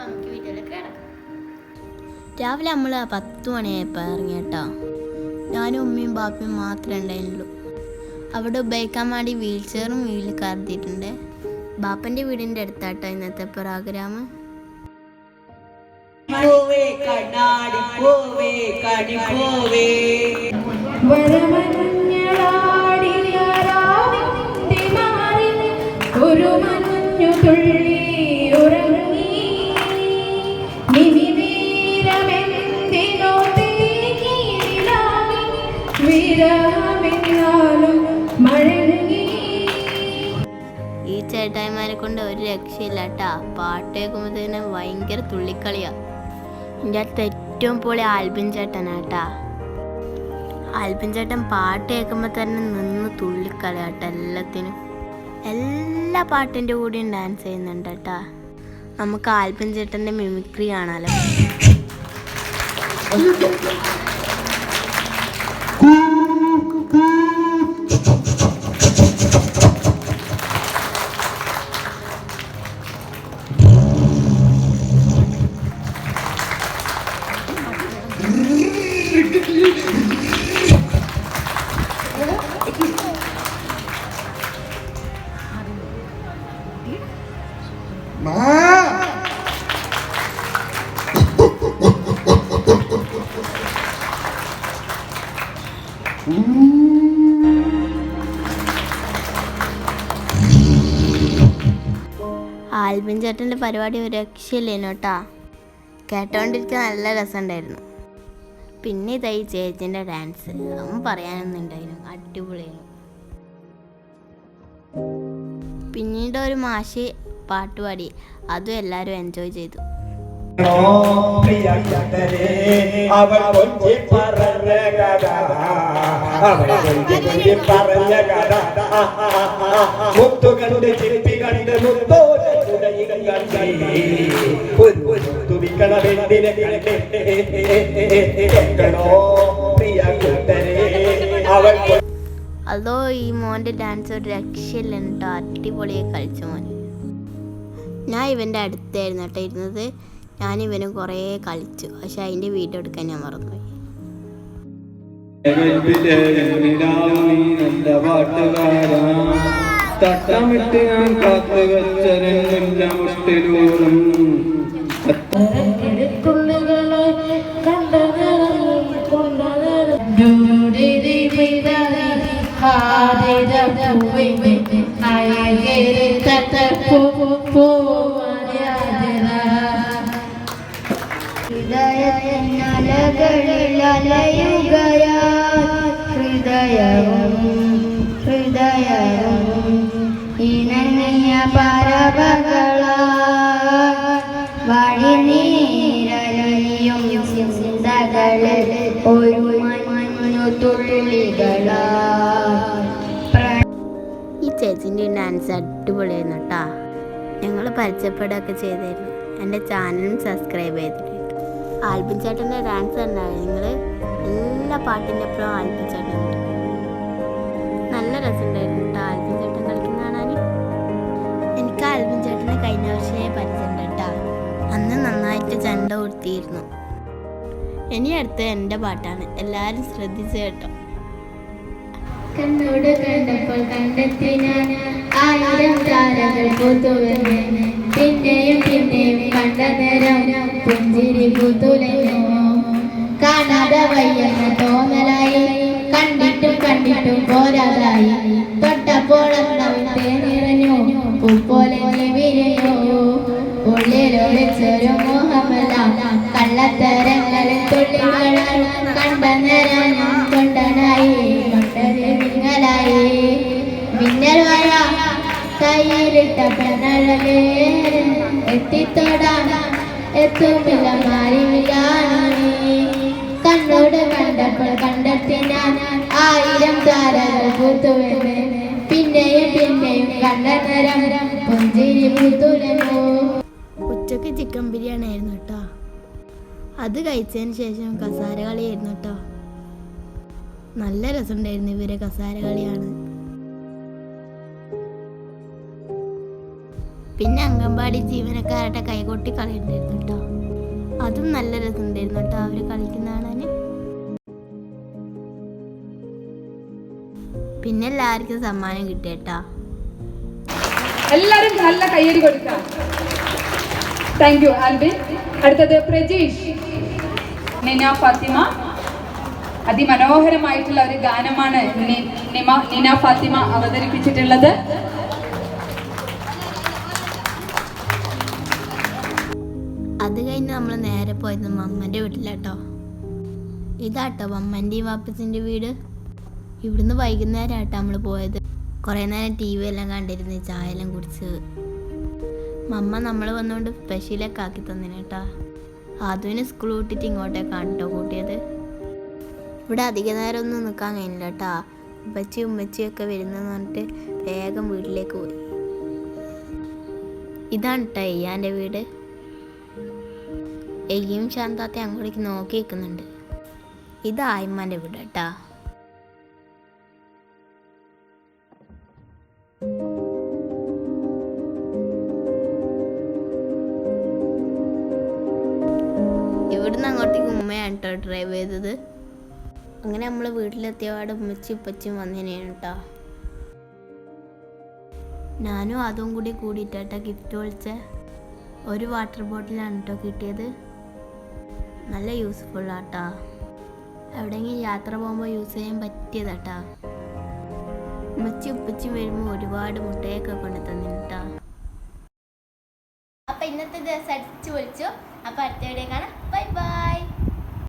നമുക്ക് വീട്ടിലേക്ക് കിടക്കാം. രാവിലെ നമ്മൾ 10 മണിയായപ്പോൾ ഇറങ്ങി കേട്ടോ. ഞാനും ഉമ്മയും ബാപ്പയും മാത്രമേ ഉണ്ടായിരുന്നുള്ളൂ. അവിടെ ഉപയോഗിക്കാൻ വേണ്ടി വീൽ ചെയറും വീട്ടിൽ കരുതിയിട്ടുണ്ട്. ബാപ്പൻ്റെ വീടിൻ്റെ അടുത്താട്ടോ ഇന്നത്തെ പ്രോഗ്രാം. ഒരു മഞ്ഞു തുള്ളി ഉറങ്ങി നിമിതീരമെന്തിനോ വിരമെന്നാലും മഴങ്ങി. ഈ ചേട്ടായിമാരെ കൊണ്ട് ഒരു രക്ഷയില്ല കേട്ടാ. പാട്ട് കേൾക്കുമ്പോഴത്തേന് ഭയങ്കര തുള്ളിക്കളിയാ. എൻ്റെ അടുത്ത് ഏറ്റവും പൊളി ആൽബിൻ ചേട്ടനാട്ടാ. ആൽബിൻ ചേട്ടൻ പാട്ട് കേൾക്കുമ്പോൾ തന്നെ നിന്ന് തുള്ളിക്കളിയാട്ട. എല്ലാ പാട്ടിൻ്റെ കൂടെയും ഡാൻസ് ചെയ്യുന്നുണ്ട് കേട്ടാ. നമുക്ക് ആൽബിൻ ചേട്ടൻ്റെ മിമിക്രി കാണാലോ. ആൽബിൻ ചേട്ടൻ്റെ പരിപാടി ഒരു രക്ഷയില്ലേനു കേട്ടാ. കേട്ടോണ്ടിരിക്കാൻ നല്ല രസമുണ്ടായിരുന്നു. പിന്നെ ഇതായി ചേച്ചിൻ്റെ ഡാൻസ്, അതും പറയാനൊന്നും ഉണ്ടായിരുന്നു, അടിപൊളിയായിരുന്നു. പിന്നീട് ഒരു മാഷ് പാട്ടുപാടി, അതും എല്ലാവരും എൻജോയ് ചെയ്തു. അതോ ഈ മോൻ്റെ ഡാൻസ് ഒരു രക്ഷയില്ല കേട്ടോ. അടിപൊളിയായി കളിച്ചു മോൻ. ഞാൻ ഇവൻ്റെ അടുത്തായിരുന്നു കേട്ടോ ഇരുന്നത്. ഞാൻ ഇവനും കുറേ കളിച്ചു, പക്ഷെ അതിൻ്റെ വീഡിയോ എടുക്കാൻ ഞാൻ മറന്നുപോയി. തട്ടമിട്ട് ഞാൻ കാത്തു വെച്ചരെന്നില്ല മുട്ടിലൂറും ഹൃദയവും ഇണങ്ങിയ പരവകളാൽ വഴിനീരലിയും ചിന്തകളിൽ ഒരു മഞ്ഞു തുള്ളികളാൽ. ഈ ചേച്ചിൻ്റെ ഡാൻസ് അടിപൊളിയായിരുന്നു കേട്ടാ. ഞങ്ങൾ പരിചയപ്പെടുകയൊക്കെ ചെയ്തായിരുന്നു. എൻ്റെ ചാനലും സബ്സ്ക്രൈബ് ചെയ്തിട്ടുണ്ട്. ആൽബിൻ ചേട്ടൻ്റെ ഡാൻസ് ഉണ്ടാവും. നിങ്ങൾ എല്ലാ പാട്ടിൻ്റെ അപ്പുറം ആൽബിൻ ചേട്ടൻ നല്ല രസമുണ്ടായിരുന്നു കേട്ടോ ആൽബിൻ ചേട്ടൻ കളിക്കുന്ന കാണാൻ. എനിക്ക് ആൽബിൻ ചേട്ടനെ കഴിഞ്ഞ വർഷമേ പരിചയമുണ്ട് കേട്ടോ. അന്ന് നന്നായിട്ട് ചെണ്ട കൊടുത്തിരുന്നു. ഇനി അടുത്ത് എൻ്റെ പാട്ടാണ്, എല്ലാവരും ശ്രദ്ധിച്ചു കേട്ടോ. കണ്ണോട് കണ്ടപ്പോൾ കണ്ടെത്തി ഞാൻ 1000 താരകൾ പൂത്തുവെന്ന്. പിന്നെയും പിന്നെയും കണ്ട നേരം പുഞ്ചിരി പൂത്തുലഞ്ഞു. കാണാതെ വയ്യെന്ന തോന്നലായി, കണ്ടിട്ടും കണ്ടിട്ടും പോരാതായി. തൊട്ടപ്പോൾ നിറഞ്ഞു, പൂപ്പോലെ വിരിഞ്ഞു. ഉള്ളിലൊളിച്ചൊരു മോഹമെല്ലാം കള്ളത്തരങ്ങളിൽ തുള്ളികളാൽ കണ്ട നേരം കൊണ്ടനായി. മിന്നലായി മിന്നൽ വഴ കയ്യിലിട്ട പെണ്ണഴകേ എത്തിത്തോടാൻ എത്തുമില്ല മാറിവിലാണി. കണ്ണോട് കണ്ടപ്പോൾ കണ്ടെത്തി ഞാൻ 1000 താരകൾ പൂത്തുവെന്ന്. പിന്നെയും പിന്നെയും കണ്ട നേരം പുഞ്ചിരി പൂത്തുലഞ്ഞു. ഉച്ചക്ക് ചിക്കൻ ബിരിയാണി ആയിരുന്നു കേട്ടോ. അത് കഴിച്ചതിന് ശേഷം കസാര കളിയായിരുന്നു കേട്ടോ. നല്ല രസമുണ്ടായിരുന്നു ഇവരെ കസാര കളിയാണ്. പിന്നെ അംഗൻവാടി ജീവനക്കാരുടെ കൈകൊട്ടി കളി ഉണ്ടായിരുന്നു കേട്ടോ. അതും നല്ല രസമുണ്ടായിരുന്നു കേട്ടോ അവർ കളിക്കുന്ന കാണാൻ. പിന്നെ എല്ലാവർക്കും സമ്മാനം കിട്ടിയേട്ടാ. എല്ലാരും നല്ല കയ്യടി കൊടുക്കാം. Thank you Albin. അടുത്തത് പ്രജീഷ്. നിന ഫാത്തിമ. അതിമനോഹരമായിട്ടുള്ള ഒരു ഗാനമാണ് നിന ഫാത്തിമ അവതരിപ്പിച്ചിട്ടുള്ളത്. അത് കഴിഞ്ഞ് നമ്മൾ നേരെ പോയത് മമ്മൻ്റെ വീട്ടിലാട്ടോ. ഇതാട്ടോ മമ്മൻ്റെയും വാപ്പച്ചിൻ്റെ വീട്. ഇവിടുന്ന് വൈകുന്നേരം ആട്ടോ നമ്മൾ പോയത്. കുറേ നേരം ടി വി എല്ലാം കണ്ടിരുന്ന് ചായ എല്ലാം കുടിച്ച്. മമ്മ നമ്മൾ വന്നുകൊണ്ട് സ്പെഷ്യലൊക്കെ ആക്കി തന്നിന് കേട്ടോ. അതുവിന് സ്കൂൾ വിട്ടിട്ട് ഇങ്ങോട്ടേക്കാണ് കേട്ടോ കൂട്ടിയത്. ഇവിടെ അധിക നേരം ഒന്നും നിൽക്കാൻ കഴിഞ്ഞില്ല കേട്ടോ. ഉമ്മച്ചിയും ഉമ്മച്ചിയൊക്കെ വരുന്നെന്ന് പറഞ്ഞിട്ട് വേഗം വീട്ടിലേക്ക് പോയി. ഇതാണ് കേട്ടോ എയ്യാൻ്റെ വീട്. എയ്യും ശാന്താത്തെ അങ്ങോട്ടേക്ക് നോക്കി നിൽക്കുന്നുണ്ട്. ഇത് ആയിമ്മാൻ്റെ വീട് കേട്ടോ. ഇവിടുന്ന് അങ്ങോട്ടേക്ക് ഉമ്മയാണ് കേട്ടോ ഡ്രൈവ് ചെയ്തത്. അങ്ങനെ നമ്മൾ വീട്ടിലെത്തിയപാട് ഉമ്മച്ചി ഉപ്പച്ചും വന്നതിനാണ് കേട്ടോ. ഞാനും അതും കൂടി കൂടിയിട്ടാ ഗിഫ്റ്റ് വിളിച്ച ഒരു വാട്ടർ ബോട്ടിലാണ് കേട്ടോ കിട്ടിയത്. നല്ല യൂസ്ഫുള്ളാട്ടാ. എവിടെയെങ്കിലും യാത്ര പോകുമ്പോൾ യൂസ് ചെയ്യാൻ പറ്റിയതാട്ടാ. ഉമ്മച്ചി ഉപ്പച്ചി വരുമ്പോൾ ഒരുപാട് മുട്ടയൊക്കെ കൊണ്ട് തന്നിട്ടാ. അപ്പൊ ഇന്നത്തെ ദിവസം അടിച്ചു പൊളിച്ചു. അപ്പൊ അടുത്ത വീഡിയോ കാണാം. Bye bye.